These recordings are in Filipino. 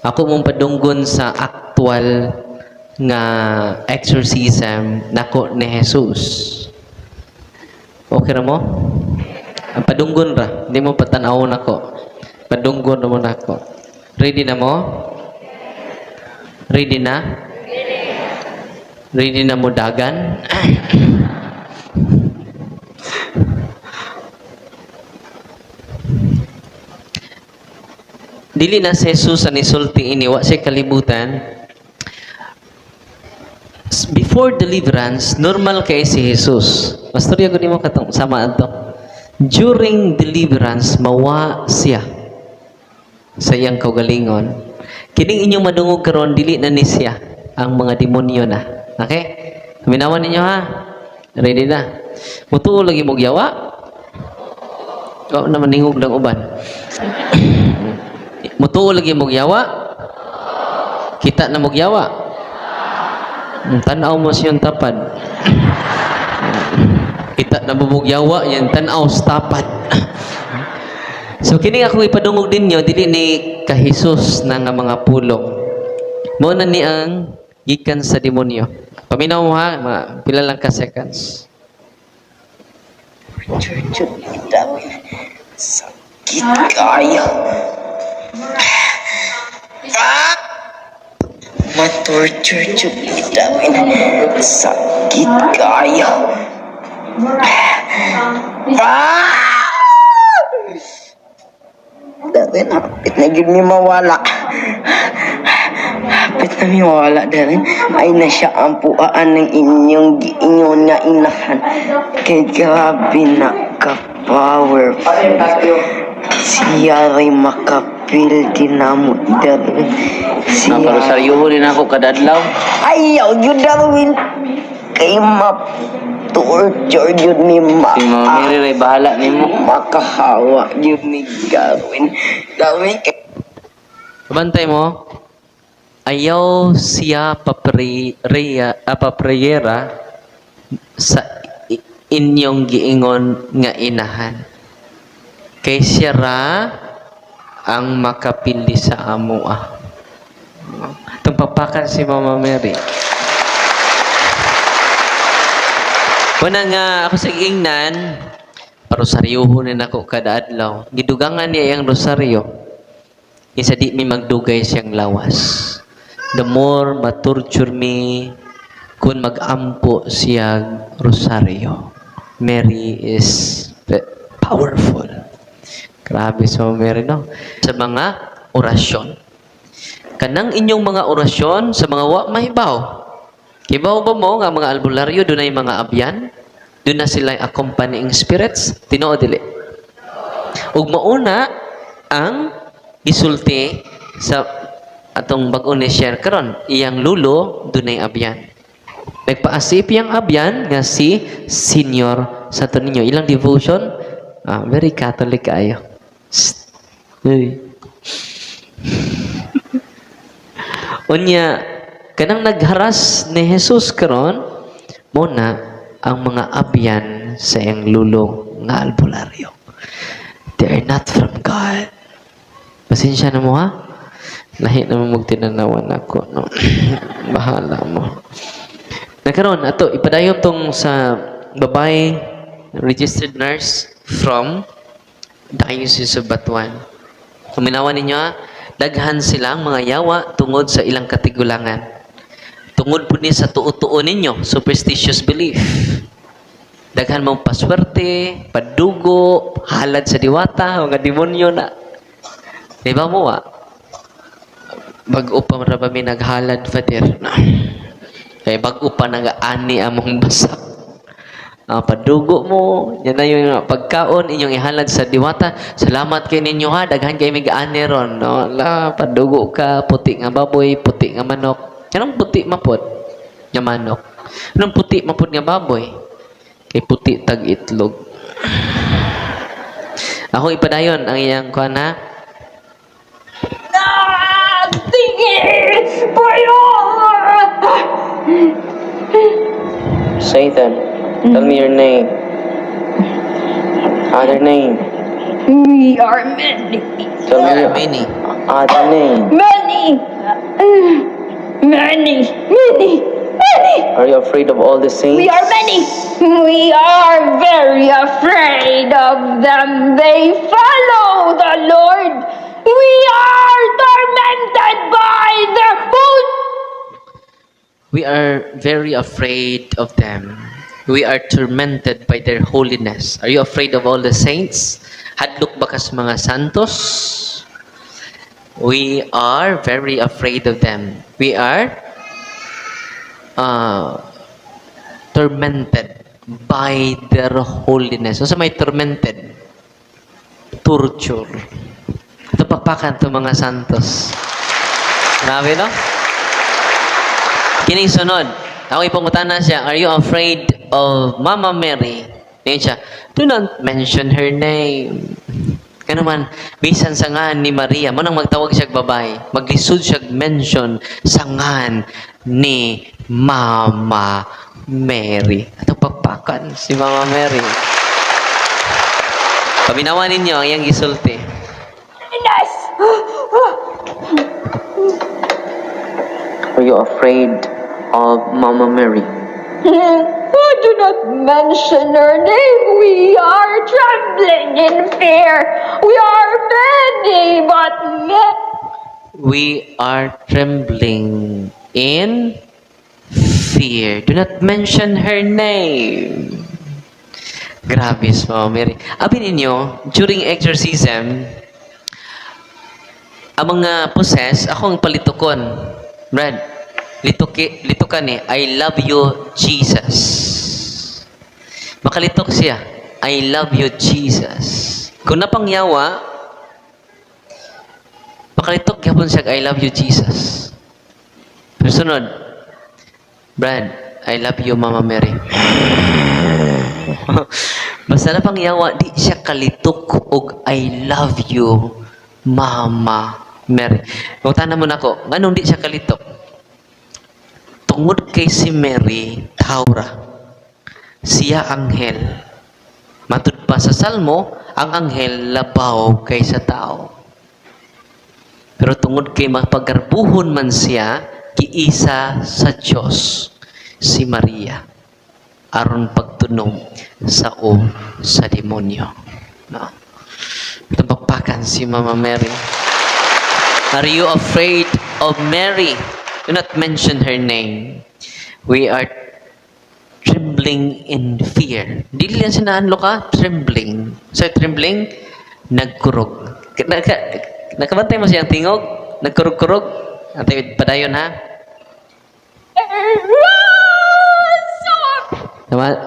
Ako mong padunggon sa actual nga exorcism nako ni Jesus. Okay ra mo? Ang padunggon ra, hindi mo patanaw nako. Padunggon ra mo nako. Ready na mo? Ready na? Ready na mo dagan? Dili na si Jesus ang isulti ini, wa siya kalibutan. Before deliverance, normal kay si Jesus. Pastorya ko mo katong sama ato. During deliverance, mawa siya sa iyang kaugalingon. Kining inyong madungog karon dili na ni siya ang mga demonyo na. Okay? Minawan ninyo ha. Ready na. Mutuo lagi mo yawa. O naman ningog lang uban. Mutuo lagi mo yawa. Kita na mo yawa. Tanaw mo siyang tapad. Kita na bubugyawa yan tanaw sa tapad. So kini ako ipadungog ninyo dili ni ka Jesus na nga mga pulong. Mo na ni ang gikan sa demonyo. Paminaw mo ha, mga pila lang ka seconds. Chuchut itawin. Sakit kayo. Matorture itawin. Sakit kayo. Darin, hapit na yun ni mawala. Hapit na mi mawala, Darin. Ay na siya ang puaan ng inyong giingon nga inahan. Kay grabe na ka-powerful. Siya rin makapil din namo, Darin. Ang parosaryo rin ako kadadlaw. Ayaw yun, Darwin. Kay ma-torture yun ni Si Mama Mary ray bahala nimo. makahawa yun ni Darwin. Darwin, Bantay mo. Ayaw siya papreyera sa inyong giingon nga inahan. Kay siya ra ang makapili sa amoa. Itong papakan si Mama Mary. Una nga ako sa ingnan, parosaryohonin ako kada adlaw. Gidugangan niya yung rosaryo. Isa di mi magdugay siyang lawas. The more matorture me, kung magampo siya rosaryo. Mary is powerful. Grabe sa Mary, no? Sa mga orasyon. Kanang inyong mga orasyon, sa mga wa mahibaw. Kibaw ba mo nga mga albularyo, doon ay mga abyan? Doon na sila accompanying spirits? Tinoo dili. Ug mauna ang gisulti sa atong bag-o ni share karon, iyang lulo doon ay abyan. Nagpaasip yang abyan nga si Senior sa ninyo. Ilang devotion? Very Catholic kayo. Unya, kanang nagharas ni Jesus karon muna ang mga abyan sa iyang lulo nga albularyo. They are not from God. Pasensya na mo ha? Lahi naman magtinanawan ako. No? Bahala mo. Nagkaroon, ato, ipadayon tong sa babae registered nurse from Diocese of Batuan. Kuminawan ninyo ha? Daghan silang mga yawa tungod sa ilang katigulangan. Tungod po ni sa tuo-tuo ninyo, superstitious belief. Daghan mong paswerte, padugo, halad sa diwata, mga demonyo na. Di ba mo Bag-o pa maraba may naghalad, Father. Kaya bag-o pa nag-ani among basak. Padugo mo, yan na yung pagkaon, inyong ihalad sa diwata. Salamat kay ninyo ha, daghan kayo may gaani ron. No? Padugo ka, puti nga baboy, puti nga manok. Anong puti mapod? Nga manok. Anong puti mapod nga baboy? Kay puti tag itlog. Ako ipadayon ang iyang kuha na. Satan, tell me your name. Other name. we are many. Tell me There are your many. other name? Many. Many. Many. Many. Are you afraid of all the saints? We are many. We are very afraid of them. They follow the Lord. We are tormented by their food. We are very afraid of them. We are tormented by their holiness. Are you afraid of all the saints? Hadlok ba kas mga santos? We are very afraid of them. We are tormented by their holiness. So may tormented? Torture. Ito papakan to mga santos. Grabe, no? Kining sunod. Ako ipungutan na siya, are you afraid of Mama Mary? Ngayon siya, do not mention her name. Kaya naman, bisan sa ngan ni Maria, mo nang magtawag siya babae, maglisod siya mention sa ngan ni Mama Mary. Atong pagpakan si Mama Mary. Paminawan ninyo ang iyang gisulti. Yes. Are you afraid of Mama Mary? Do not mention her name. We are trembling in fear. We are many, but yet We are trembling in fear. Do not mention her name. Grabe si Mama Mary. Abi ninyo, during exorcism, ang mga possess, ako ang palitukon. Brad, litukan eh, I love you, Jesus. Makalitok siya, I love you, Jesus. Kung napangyawa, makalitok yapon siya, I love you, Jesus. Pero sunod, Brad, I love you, Mama Mary. Basta napangyawa, di siya kalitok og I love you, Mama Mary. Magtana mo na ako, anong di siya kalitok? Tungod kay si Mary, Taura. Siya anghel. Matud pa sa Salmo, ang anghel labaw kaysa tao. Pero tungod kay mapagarbuhon man siya, giisa sa Diyos, si Maria, aron pagtunom sa sa demonyo. No? Tapapakan si Mama Mary. Are you afraid of Mary? Do not mention her name. We are trembling in fear. Dili yan sinaanlo ka? Trembling. So, trembling, nagkurog. Nakabantay mo siyang tingog? Nagkurog-kurog? Antay, padayon ha?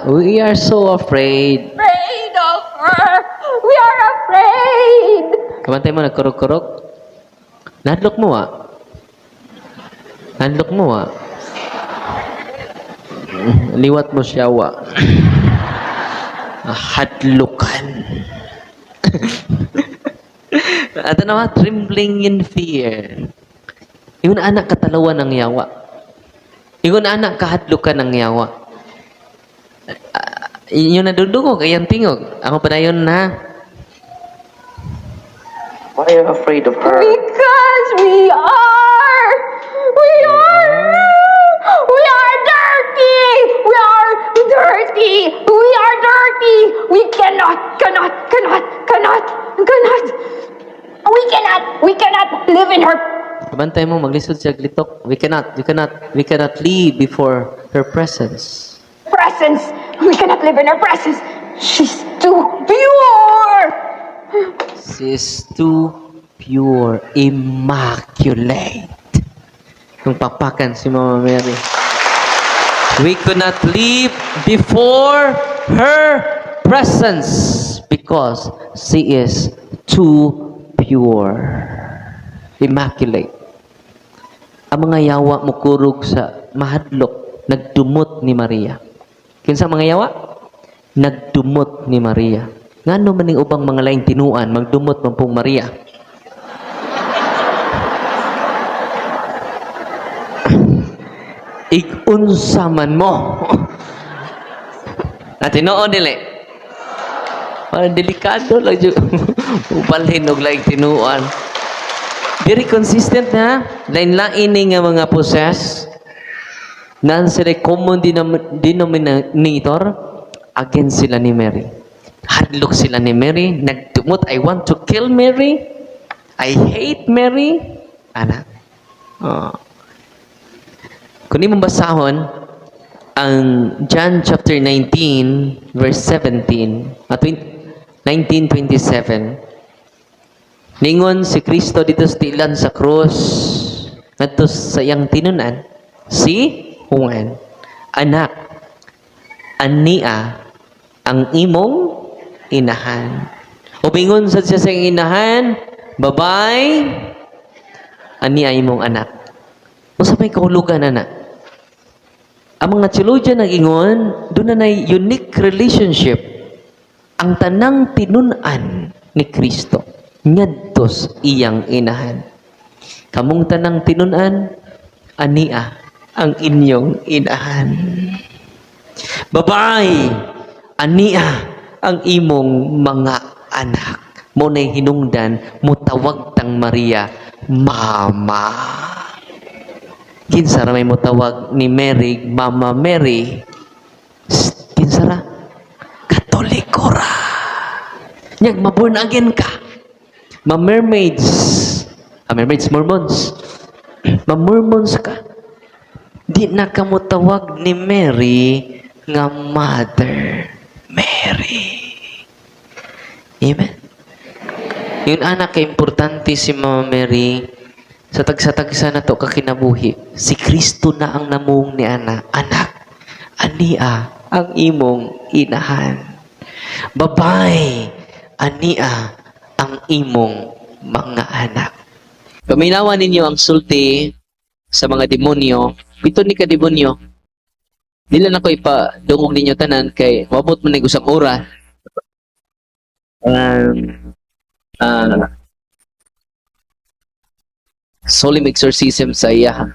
We are so afraid. afraid of her. We are afraid. Kabantay mo, nagkurog-kurog? Nadlok mo Nadlok mo Liwat mo siya Hadlukan. At ano trembling in fear. Yung anak katalawan ng yawa. Yung anak kahadlukan ng yawa. Yung nadudugog, ayang tingog. Ako pa na yun na. Why are you afraid of her? Because we are dirty. We are dirty. We are dirty. We cannot. We cannot live in her Kabantay mo, maglisod siya glitok. We cannot live before her presence. presence. We cannot live in her presence. She's too pure. She is too pure, immaculate. Kung papakan si Mama Mary. We could not live before her presence because she is too pure, immaculate. Ang mga yawa mo kurog sa mahadlok, nagdumot ni Maria. Kinsa mga yawa? Nagdumot ni Maria. Ngano man ning ubang mga laing tinuan, magdumot man pong Maria. Igunsa man mo. At tinuon dili. Parang delikado lang yun. Upalhin og laing tinuan. Very consistent na. Lain-lain ni nga mga possess. Nan sila common denominator against sila ni Mary. Hadlok sila ni Mary. Nagtumot, I want to kill Mary. I hate Mary. Ana. Oh. Kung mong basahon, ang John chapter 19, verse 17, 19:27, ningon si Kristo dito sa tilan sa krus, ngadto sa iyang tinunan, si Juan, anak, ania, ang imong inahan. Ubingon sa siya sa iyang inahan, babay, ania imong anak. Usa may kahulugan na. Ang mga theologian nag-ingon, doon na unique relationship ang tanang tinunan ni Kristo ngadtos iyang inahan. Kamong tanang tinunan, ania ang inyong inahan. Babay, ania ang imong mga anak. Mo nay hinungdan, mutawag tang Maria, Mama. Kinsa ra may motawag ni Mary, Mama Mary? Kinsa ra? Katoliko ra. Nyag maborn again ka. Ma-mermaids. Mermaids, Mormons. Ma-Mormons ka. Di na ka motawag ni Mary nga Mother Mary. Amen. Yung anak kay importante si Mama Mary. Sa tagsa na to kakinabuhi, si Kristo na ang namung ni anak, ania ang imong inahan. Babay, ania ang imong mga anak. Paminawan ninyo ang sulti sa mga demonyo, pito ni ka demonyo. Dila na ko ipadungog ninyo tanan kay wabot man ning usang oras. Solemn exorcism sa iya.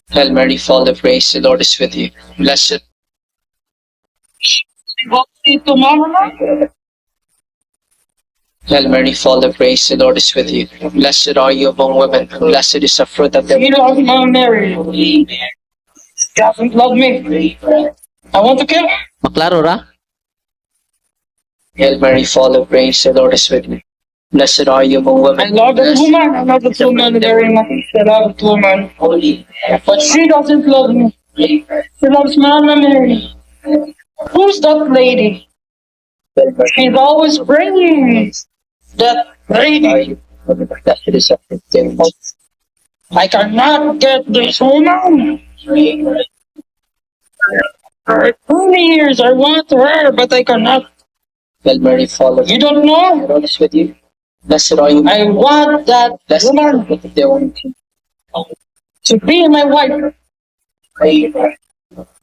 Hail Mary, full of grace, the Lord is with you. Blessed. Hail Mary, full of grace, the Lord is with you. Blessed are you among women, and blessed is the fruit of your womb. You love Mama Mary. Doesn't love me. I want to kill her. Maklaro ra? Hail Mary, full of grace, the Lord is with you. Blessed are you among I women. love that woman. I love that woman very much. I love that woman. But she doesn't love me. She loves Mama Mary. Who's that lady? She's always bringing that lady. Blessed is the fruit of your womb. I cannot get this woman. For 20 years I want her, but I cannot. Hail Mary, full of You don't know? the Lord is with you. Blessed are you. I want that Blessed is the woman fruit of your womb. to be my wife,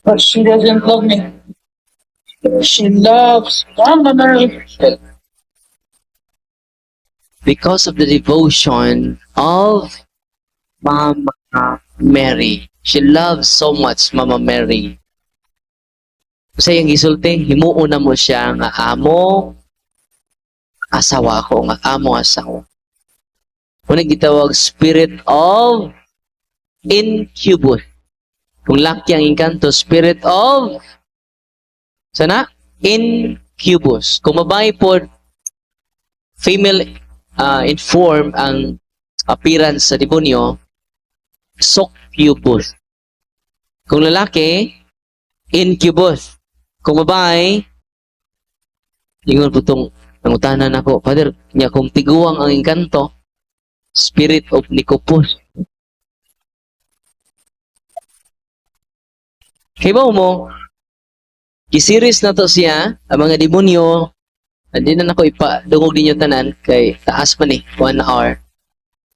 but she doesn't love me. She loves Mama Mary. Because of the devotion of Mama Mary. She loves so much Mama Mary. Sa iyang gisulti, himuon na mo siya nga amo asawa ko, nga amo asawa. Muna gitawag spirit of incubus. Kung laki ang inkanto, spirit of sana? Incubus. Kung babae po, female inform ang appearance sa demonyo, succubus. Kung lalaki, incubus. Kung babae, ingon po itong nangutanan ako, Father, niya kung tiguang ang inkanto, spirit of Nicopus. Kaya ba mo, kisiris na to siya, ang mga demonyo, hindi na ako ipadungog ninyo tanan, kay taas pa ni, 1 hour.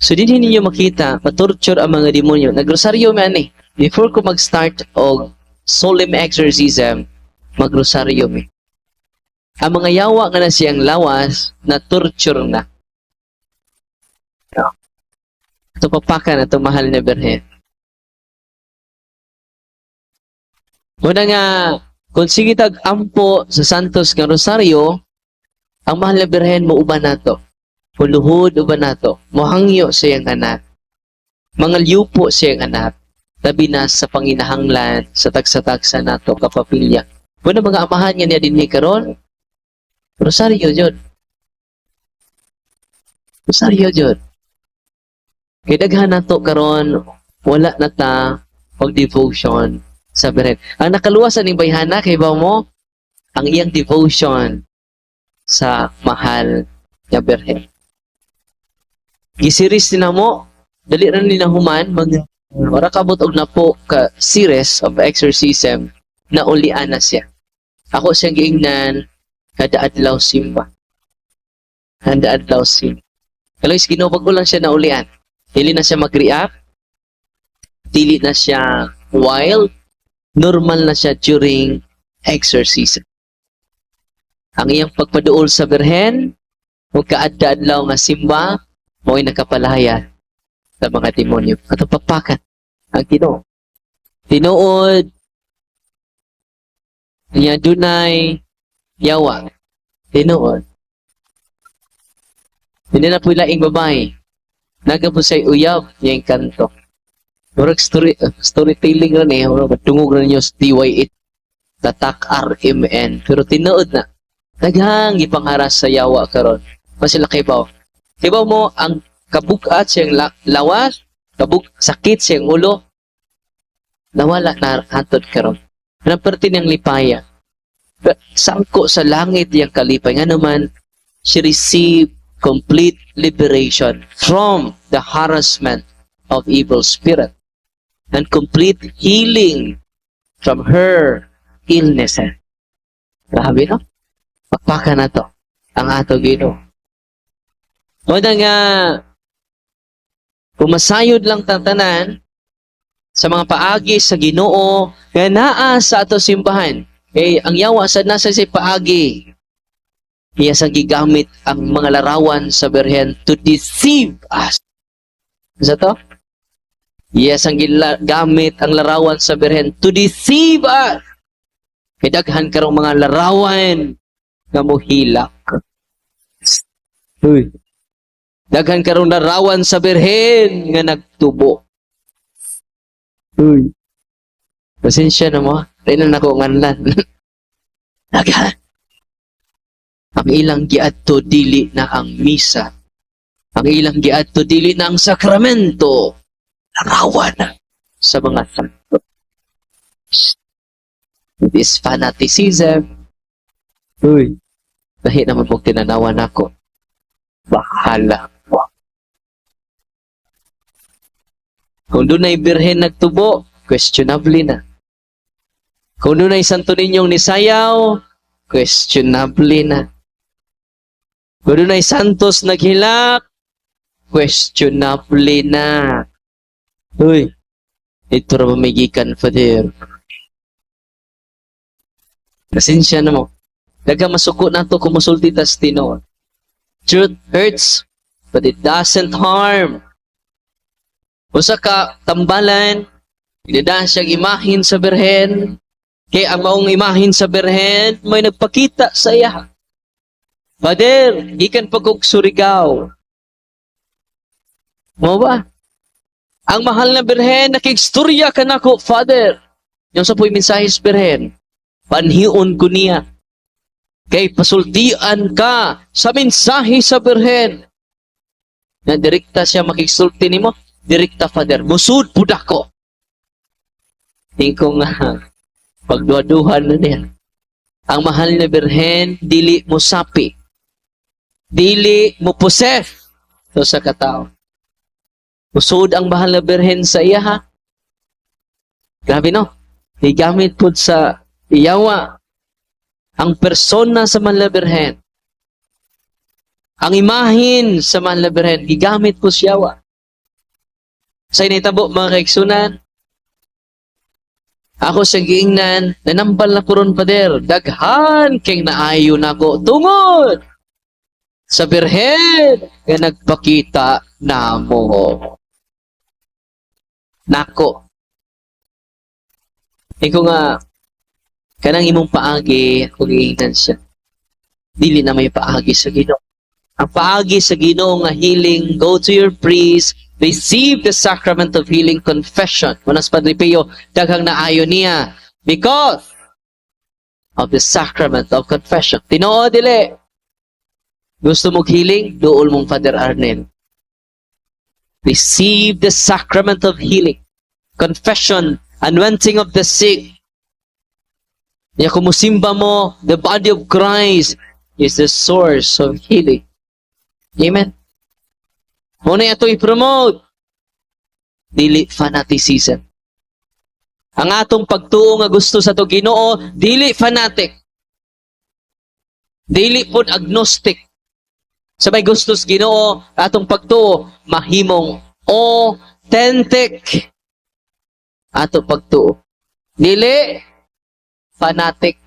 So, din ninyo makita, patorture ang mga demonyo. Nagrosaryo man eh. Before ko mag-start o solemn exorcism, magrosaryo mi. Ang mga yawa nga na siyang lawas, na torture na. Ito papakan na ito mahal na Berhen. Muna nga, kung sige tag-ampo sa Santos nga Rosario, Ang mahal na birhen mo uban nato. Huluhod uban nato. Mohangyo siyang anak. Mga liupo siyang anak. Labi na sa panginahanglan, sa tagsa-tagsa nato, kapapilya. Muna mga amahan nga niya din ni karon. Rosario jud. Rosario jud. Kay daghan nato karon wala na ta og devotion sa birhen. Ang nakaluwasan ning bayhana kay ba mo ang iyang devotion sa mahal nga birhen. Gisiris nila mo, dali ra nila human wala kabot og napo ka series of exorcism na ulian na siya. Ako siyang giingnan kada adlaw simba. Kada adlaw simba. Kaloy ginubag ko lang siya na ulian. Dili na siya mag-react. Dili na siya wild. Normal na siya during exorcism. Ang iyang pagpaduol sa birhen, huwag kaadda-adlaw nga simba, mo'y nakapalaya sa mga demonyo. At papakan ang Ginoo. Tinuod niya dunay yawa. Tinuod. Hindi na po laing babae. Nagabusay uyab niyang kanto. Murag storytelling rin eh. Matungog rin niyo sa DY8. Tatak RMN. Pero tinuod na. Daghang ipangharas sa yawa karon. Masila kay Baw. Kay Baw mo, ang kabugat siyang lawas, sakit siyang ulo, nawala na hantod karon. Naperti niyang lipaya. Sangko sa langit yung kalipay. Nga naman, she received complete liberation from the harassment of evil spirit and complete healing from her illnesses. Grabe, no? Pagpaka na to ang ato Ginoo. O na nga, pumasayod lang tanan sa mga paagi sa Ginoo nga naa sa ato simbahan. Eh, ang yawa sa nasa si paagi. Iya sa gigamit ang mga larawan sa Birhen to deceive us. Sa to? Iya sa gigamit ang larawan sa Birhen to deceive us. Kidaghan karong mga larawan nga mohilak. Uy. Daghan karong larawan sa Birhen nga nagtubo. Uy. Pasensya na mo. Rin na ako nganlan. Daghan. Ang ilang giadto dili na ang misa. Ang ilang giadto dili na ang sakramento. Larawan na sa mga santo. This fanaticism. Uy. Dahil naman pong tinanawan ako. Bahala ko. Kung doon ay birhen nagtubo, questionable na. Kung doon ay Santo Ninyong nisayaw, questionable na. Kung doon ay santos naghilak, questionable na. Uy, ito ra mamigikan, Father. Pasensya na mo. Daga masuko na to kung musulti tas Tinoo. Truth hurts, but it doesn't harm. Usa ka tambalan, idadaan siya imahin sa Birhen, kaya ang maong imahin sa Birhen, may nagpakita sa iya. Father, gikan pagkog Surigao. Mo ba? Ang mahal na Birhen, nakigstorya ka na ko, Father. Yung sa po'y mensahe sa Birhen, panhion ko niya. Kay pasultian ka sa mensahe sa Birhen. Na direkta siya makigsulti nimo, direkta Father. Musud pud ako. Tingko nga pagduha-duhan na niya. Ang mahal na Birhen dili mo sapi. Dili mo possess so sa katao. Musud ang mahal na Birhen sa iya ha. Grabe no. Igamit pud sa iyawa ang persona sa mahal na Birhen. Ang imahin sa mahal na Birhen, gigamit po siya. Sa initabo, mga kaiksunan, ako sa giingnan, nanambal na ko ron, Pader, daghan keng naayo na ko, tungod sa Birhen nga nagpakita na mo. Nako. Ikaw nga, kanang imong paagi, ako giingnan siya. dili na may paagi sa Ginoo. Ang paagi sa Ginoo nga healing, go to your priest, receive the sacrament of healing, confession. Manas Padre Pio, daghang naayo niya because of the sacrament of confession. Tinoo dili. Gusto mong healing? Duol mong Father Arnel. Receive the sacrament of healing, confession, anointing of the sick. Ya kumusimba mo, the body of Christ is the source of healing. Amen. Muna ito i-promote. Dili fanaticism. Ang atong pagtuo nga gusto sa to Ginoo, dili fanatic. Dili pod agnostic. Sabay gusto sa Ginoo, atong pagtuo mahimong authentic. Atong pagtuo. Dili fanatic.